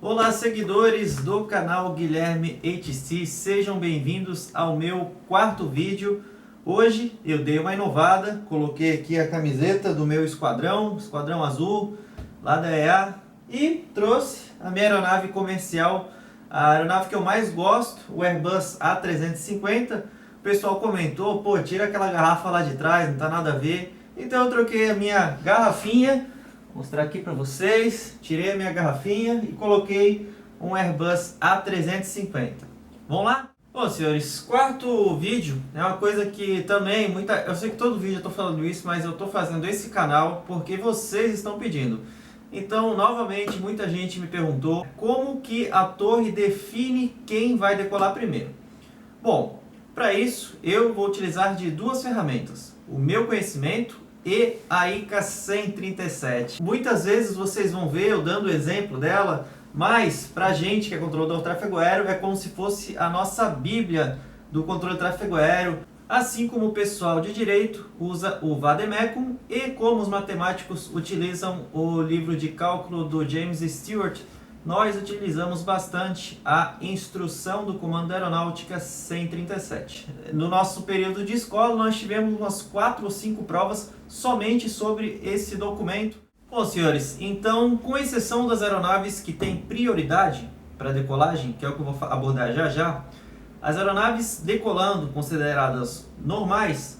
Olá, seguidores do canal Guilherme HC, sejam bem-vindos ao meu quarto vídeo. Hoje eu dei uma inovada, coloquei aqui a camiseta do meu esquadrão azul, lá da EA, e trouxe a minha aeronave comercial, a aeronave que eu mais gosto, o Airbus A350. O pessoal comentou, pô, tira aquela garrafa lá de trás, não tá nada a ver. Então eu troquei a minha garrafinha, vou mostrar aqui para vocês, tirei a minha garrafinha e coloquei um Airbus A350. Vamos lá? Bom, senhores, quarto vídeo é uma coisa que também, eu sei que todo vídeo eu estou falando isso, mas eu estou fazendo esse canal porque vocês estão pedindo. Então, novamente, muita gente me perguntou como que a torre define quem vai decolar primeiro. Bom, para isso eu vou utilizar de duas ferramentas, o meu conhecimento e a ICA 137. Muitas vezes vocês vão ver eu dando o exemplo dela, mas para a gente que é controlador de tráfego aéreo é como se fosse a nossa bíblia do controle de tráfego aéreo, assim como o pessoal de direito usa o Vademecum e como os matemáticos utilizam o livro de cálculo do James Stewart, nós utilizamos bastante a instrução do Comando da Aeronáutica 137. No nosso período de escola, nós tivemos umas 4 ou 5 provas somente sobre esse documento. Bom, senhores, então, com exceção das aeronaves que têm prioridade para decolagem, que é o que eu vou abordar já já, as aeronaves decolando, consideradas normais,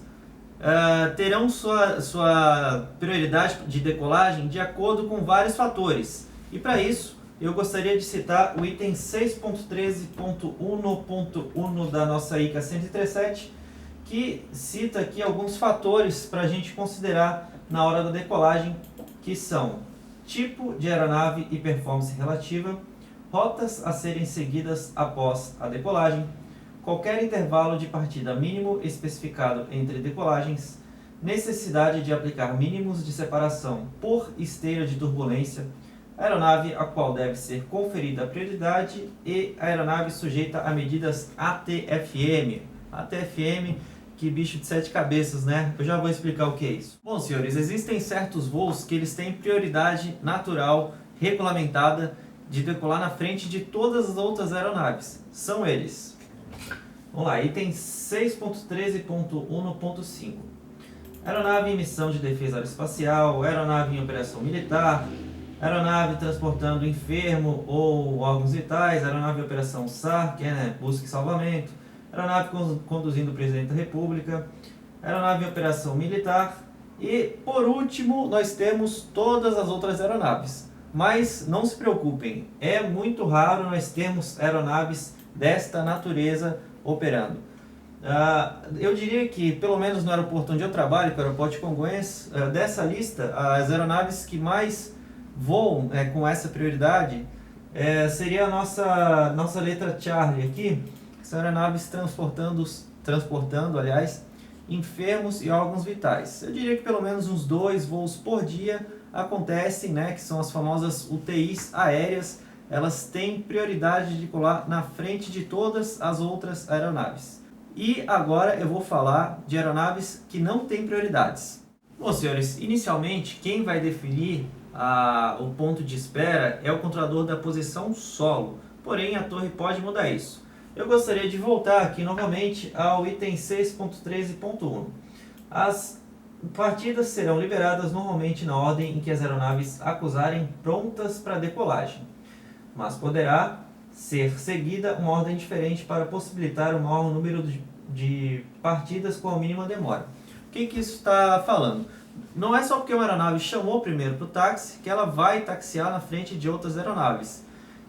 terão sua prioridade de decolagem de acordo com vários fatores. E para isso, eu gostaria de citar o item 6.13.1.1 da nossa ICA 137, que cita aqui alguns fatores para a gente considerar na hora da decolagem, que são tipo de aeronave e performance relativa, rotas a serem seguidas após a decolagem, qualquer intervalo de partida mínimo especificado entre decolagens, necessidade de aplicar mínimos de separação por esteira de turbulência, aeronave a qual deve ser conferida a prioridade e aeronave sujeita a medidas ATFM. ATFM, que bicho de 7 cabeças, né? Eu já vou explicar o que é isso. Bom, senhores, existem certos voos que eles têm prioridade natural, regulamentada, de decolar na frente de todas as outras aeronaves. São eles. Vamos lá, item 6.13.1.5. Aeronave em missão de defesa aeroespacial, aeronave em operação militar, aeronave transportando enfermo ou órgãos vitais, aeronave em operação SAR, que é, né, busca e salvamento, aeronave conduzindo o presidente da República, aeronave em operação militar e, por último, nós temos todas as outras aeronaves. Mas não se preocupem, é muito raro nós termos aeronaves desta natureza operando. Eu diria que, pelo menos no aeroporto onde eu trabalho, que é o aeroporto de Congonhas, dessa lista, as aeronaves que mais voam com essa prioridade seria a nossa letra Charlie aqui, que são aeronaves transportando, aliás, enfermos e órgãos vitais. Eu diria que pelo menos uns 2 voos por dia acontecem, né, que são as famosas UTIs aéreas. Elas têm prioridade de decolar na frente de todas as outras aeronaves. E agora eu vou falar de aeronaves que não têm prioridades. Bom, senhores, inicialmente quem vai definir o ponto de espera é o controlador da posição solo, porém a torre pode mudar isso. Eu gostaria de voltar aqui novamente ao item 6.13.1. As partidas serão liberadas normalmente na ordem em que as aeronaves acusarem prontas para decolagem, mas poderá ser seguida uma ordem diferente para possibilitar o maior número de partidas com a mínima demora. O que isso está falando? Não é só porque uma aeronave chamou primeiro para o táxi que ela vai taxiar na frente de outras aeronaves.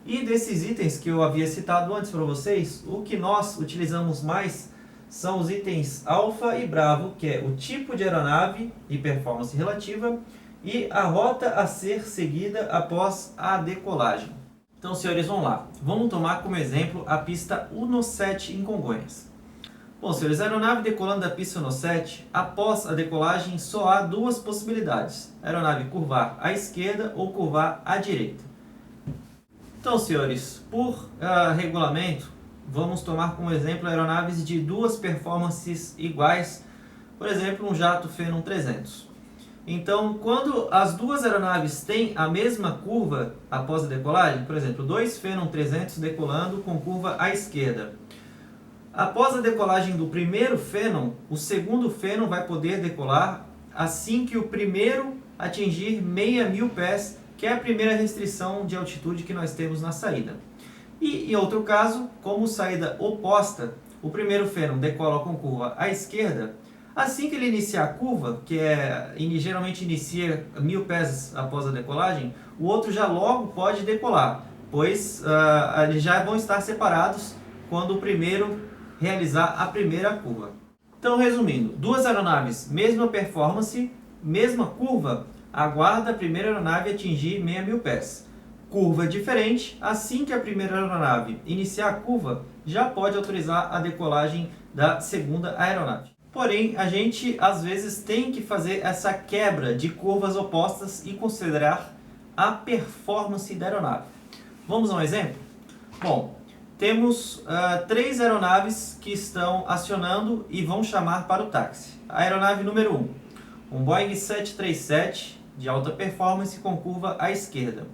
E desses itens que eu havia citado antes para vocês, o que nós utilizamos mais são os itens alfa e bravo, que é o tipo de aeronave e performance relativa e a rota a ser seguida após a decolagem. Então, senhores, vamos lá. Vamos tomar como exemplo a pista 17 em Congonhas. Bom, senhores, a aeronave decolando da pista 17, após a decolagem só há 2 possibilidades. A aeronave curvar à esquerda ou curvar à direita. Então, senhores, por regulamento, vamos tomar como exemplo aeronaves de 2 performances iguais, por exemplo, um jato Phenom 300. Então, quando as duas aeronaves têm a mesma curva após a decolagem, por exemplo, dois Phenom 300 decolando com curva à esquerda. Após a decolagem do primeiro Phenom, o segundo Phenom vai poder decolar assim que o primeiro atingir 6.000 pés, que é a primeira restrição de altitude que nós temos na saída. E em outro caso, como saída oposta, o primeiro Phenom decola com curva à esquerda. Assim que ele iniciar a curva, que geralmente inicia 1.000 pés após a decolagem, o outro já logo pode decolar, pois eles já vão estar separados quando o primeiro realizar a primeira curva. Então, resumindo, duas aeronaves, mesma performance, mesma curva, aguarda a primeira aeronave atingir 6.000 pés. Curva diferente, assim que a primeira aeronave iniciar a curva, já pode autorizar a decolagem da segunda aeronave. Porém, a gente às vezes tem que fazer essa quebra de curvas opostas e considerar a performance da aeronave. Vamos a um exemplo? Bom, temos três aeronaves que estão acionando e vão chamar para o táxi. A aeronave número 1, um Boeing 737 de alta performance com curva à esquerda.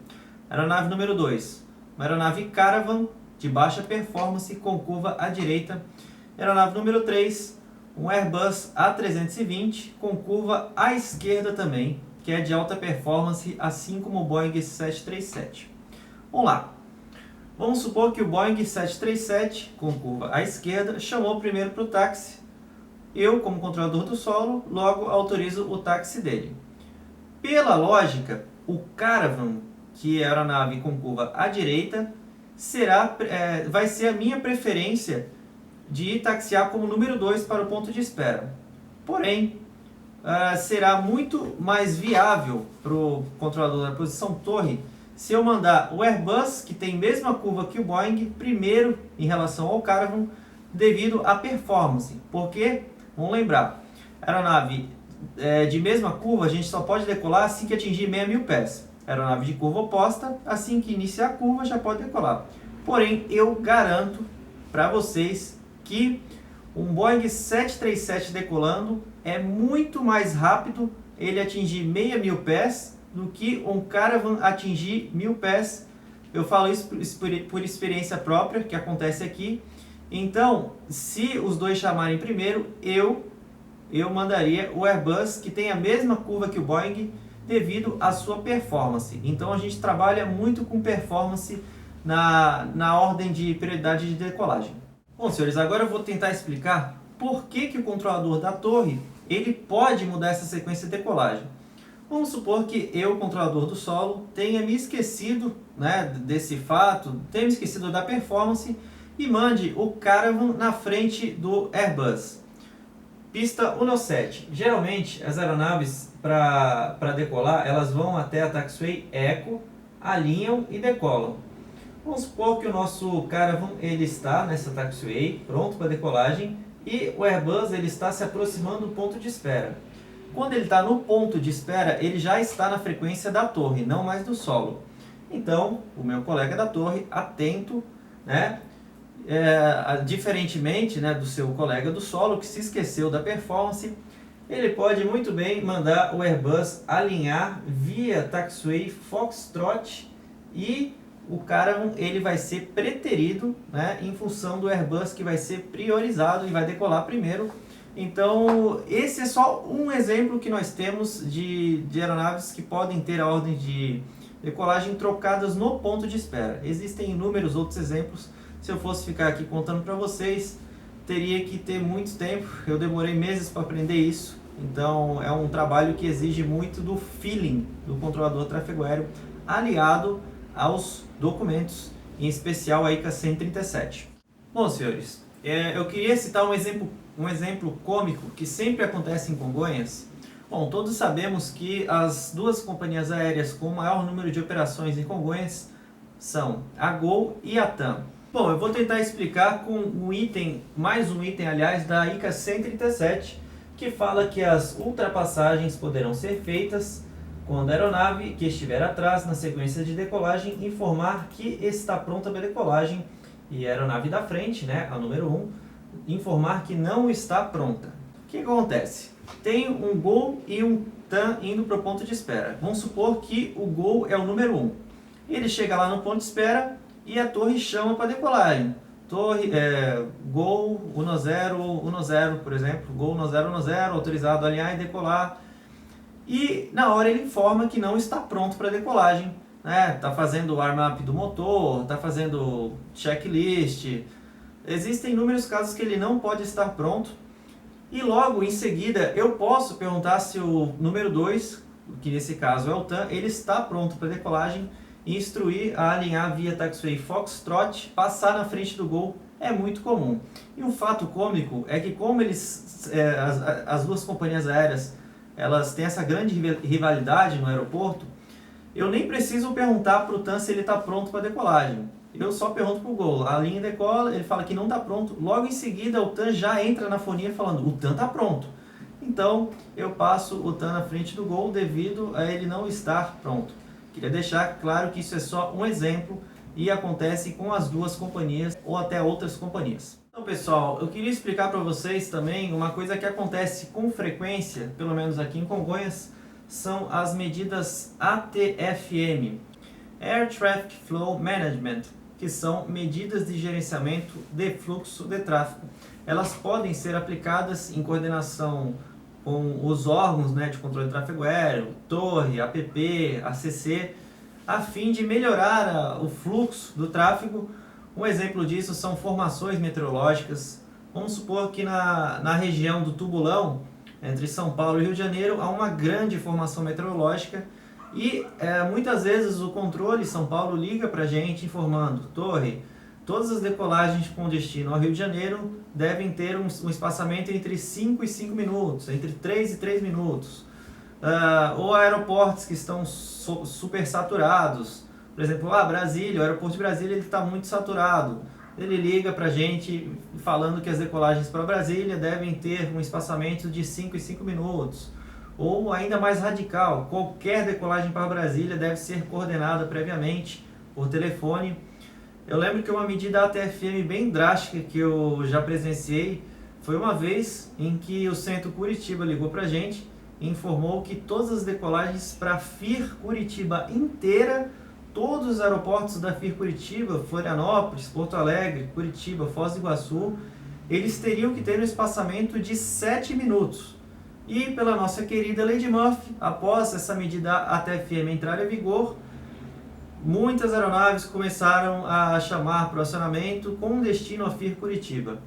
Aeronave número 2, uma aeronave Caravan de baixa performance com curva à direita. Aeronave número 3, um Airbus A320 com curva à esquerda também, que é de alta performance, assim como o Boeing 737. Vamos lá. Vamos supor que o Boeing 737, com curva à esquerda, chamou primeiro para o táxi. Eu, como controlador do solo, logo autorizo o táxi dele. Pela lógica, o Caravan, que é a aeronave com curva à direita, vai ser a minha preferência de taxiar como número 2 para o ponto de espera. Porém, será muito mais viável para o controlador da posição torre se eu mandar o Airbus, que tem a mesma curva que o Boeing, primeiro em relação ao Caravan, devido à performance. Porque, vamos lembrar, a aeronave de mesma curva a gente só pode decolar assim que atingir 6.000 pés. A aeronave de curva oposta, assim que iniciar a curva, já pode decolar. Porém, eu garanto para vocês que um Boeing 737 decolando é muito mais rápido ele atingir 6.000 pés do que um Caravan atingir 1.000 pés. Eu falo isso por experiência própria, que acontece aqui. Então, se os dois chamarem primeiro, eu mandaria o Airbus, que tem a mesma curva que o Boeing, devido à sua performance. Então, a gente trabalha muito com performance na ordem de prioridade de decolagem. Bom, senhores, agora eu vou tentar explicar por que o controlador da torre ele pode mudar essa sequência de decolagem. Vamos supor que eu, controlador do solo, tenha me esquecido desse fato, tenha me esquecido da performance e mande o Caravan na frente do Airbus. Pista 17. Geralmente, as aeronaves para decolar, elas vão até a taxiway Echo, alinham e decolam. Vamos supor que o nosso Caravan ele está nessa taxiway, pronto para decolagem, e o Airbus ele está se aproximando do ponto de espera. Quando ele está no ponto de espera, ele já está na frequência da torre, não mais do solo. Então, o meu colega da torre, atento, diferentemente do seu colega do solo, que se esqueceu da performance, ele pode muito bem mandar o Airbus alinhar via taxiway Foxtrot e o Caravan ele vai ser preterido em função do Airbus, que vai ser priorizado e vai decolar primeiro. Então, esse é só um exemplo que nós temos de aeronaves que podem ter a ordem de decolagem trocadas no ponto de espera. Existem inúmeros outros exemplos. Se eu fosse ficar aqui contando para vocês, teria que ter muito tempo. Eu demorei meses para aprender isso. Então, é um trabalho que exige muito do feeling do controlador de tráfego aéreo, aliado aos documentos, em especial a ICA 137. Bom, senhores, eu queria citar um exemplo cômico que sempre acontece em Congonhas. Bom, todos sabemos que as duas companhias aéreas com o maior número de operações em Congonhas são a Gol e a TAM. Bom, eu vou tentar explicar com mais um item, aliás, da ICA 137, que fala que as ultrapassagens poderão ser feitas quando a aeronave que estiver atrás na sequência de decolagem informar que está pronta para decolagem e a aeronave da frente, a número 1, informar que não está pronta. O que acontece? Tem um Gol e um TAM indo para o ponto de espera. Vamos supor que o Gol é o número 1. Ele chega lá no ponto de espera e a torre chama para decolagem. Gol 1010, por exemplo, Gol 1010, autorizado a alinhar e decolar. E na hora ele informa que não está pronto para decolagem, né? Está fazendo o warm-up do motor, está fazendo checklist. Existem inúmeros casos que ele não pode estar pronto. E logo em seguida eu posso perguntar se o número 2, que nesse caso é o TAM, ele está pronto para decolagem e instruir a alinhar via taxiway Foxtrot, passar na frente do Gol. É muito comum. E um fato cômico é que como as duas companhias aéreas elas têm essa grande rivalidade no aeroporto, eu nem preciso perguntar para o TAM se ele está pronto para decolagem. Eu só pergunto para o Gol, a linha decola, ele fala que não está pronto, logo em seguida o TAM já entra na fonia falando, o TAM está pronto. Então eu passo o TAM na frente do Gol devido a ele não estar pronto. Queria deixar claro que isso é só um exemplo e acontece com as duas companhias ou até outras companhias. Então pessoal, eu queria explicar para vocês também uma coisa que acontece com frequência, pelo menos aqui em Congonhas, são as medidas ATFM, Air Traffic Flow Management, que são medidas de gerenciamento de fluxo de tráfego. Elas podem ser aplicadas em coordenação com os órgãos, né, de controle de tráfego aéreo, torre, APP, ACC, a fim de melhorar o fluxo do tráfego. Um exemplo disso são formações meteorológicas. Vamos supor que na região do Tubulão, entre São Paulo e Rio de Janeiro, há uma grande formação meteorológica e muitas vezes o controle São Paulo liga para a gente informando, torre, todas as decolagens com destino ao Rio de Janeiro devem ter um espaçamento entre 5 e 5 minutos, entre 3 e 3 minutos. Ou aeroportos que estão super saturados. Por exemplo, Brasília, o aeroporto de Brasília está muito saturado. Ele liga para a gente falando que as decolagens para Brasília devem ter um espaçamento de 5 e 5 minutos. Ou ainda mais radical, qualquer decolagem para Brasília deve ser coordenada previamente por telefone. Eu lembro que uma medida ATFM bem drástica que eu já presenciei foi uma vez em que o Centro Curitiba ligou para a gente e informou que todas as decolagens para a FIR Curitiba inteira, todos os aeroportos da FIR Curitiba, Florianópolis, Porto Alegre, Curitiba, Foz do Iguaçu, eles teriam que ter um espaçamento de 7 minutos. E pela nossa querida Lei de Murphy, após essa medida ATFM entrar em vigor, muitas aeronaves começaram a chamar para o acionamento com destino a FIR Curitiba.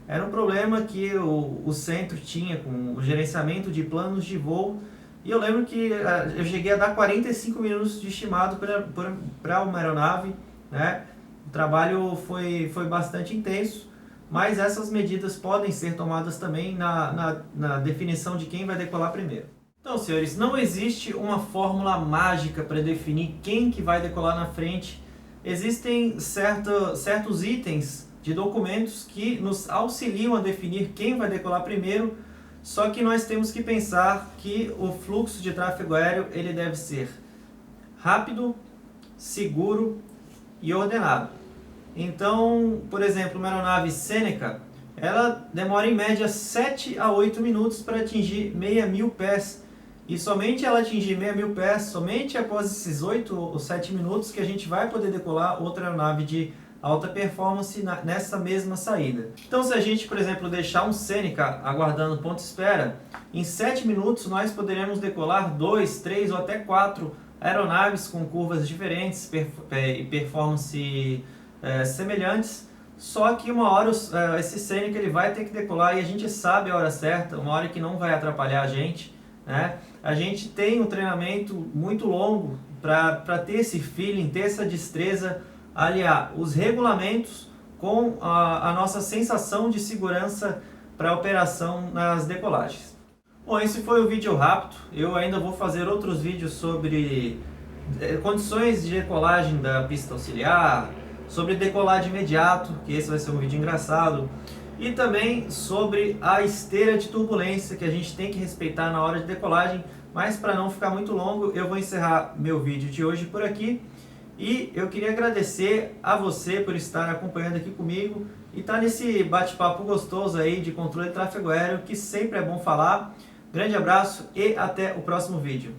Era um problema que o centro tinha com o gerenciamento de planos de voo. E eu lembro que eu cheguei a dar 45 minutos de estimado para uma aeronave, né? O trabalho foi bastante intenso, mas essas medidas podem ser tomadas também na definição de quem vai decolar primeiro. Então, senhores, não existe uma fórmula mágica para definir quem que vai decolar na frente. Existem certos itens de documentos que nos auxiliam a definir quem vai decolar primeiro. Só que nós temos que pensar que o fluxo de tráfego aéreo ele deve ser rápido, seguro e ordenado. Então, por exemplo, uma aeronave Seneca, ela demora em média 7 a 8 minutos para atingir 6.000 pés. E somente ela atingir 6.000 pés, somente após esses 8 ou 7 minutos que a gente vai poder decolar outra aeronave de alta performance nessa mesma saída. Então, se a gente, por exemplo, deixar um Seneca aguardando ponto de espera, em 7 minutos nós poderemos decolar 2, 3 ou até 4 aeronaves com curvas diferentes e performance semelhantes. Só que uma hora esse Seneca ele vai ter que decolar e a gente sabe a hora certa, uma hora que não vai atrapalhar a gente, né? A gente tem um treinamento muito longo para ter esse feeling, ter essa destreza, aliar os regulamentos com a nossa sensação de segurança para a operação nas decolagens. Bom, esse foi o vídeo rápido. Eu ainda vou fazer outros vídeos sobre condições de decolagem da pista auxiliar, sobre decolar de imediato, que esse vai ser um vídeo engraçado, e também sobre a esteira de turbulência que a gente tem que respeitar na hora de decolagem. Mas para não ficar muito longo, eu vou encerrar meu vídeo de hoje por aqui. E eu queria agradecer a você por estar acompanhando aqui comigo e estar nesse bate-papo gostoso aí de controle de tráfego aéreo, que sempre é bom falar. Grande abraço e até o próximo vídeo.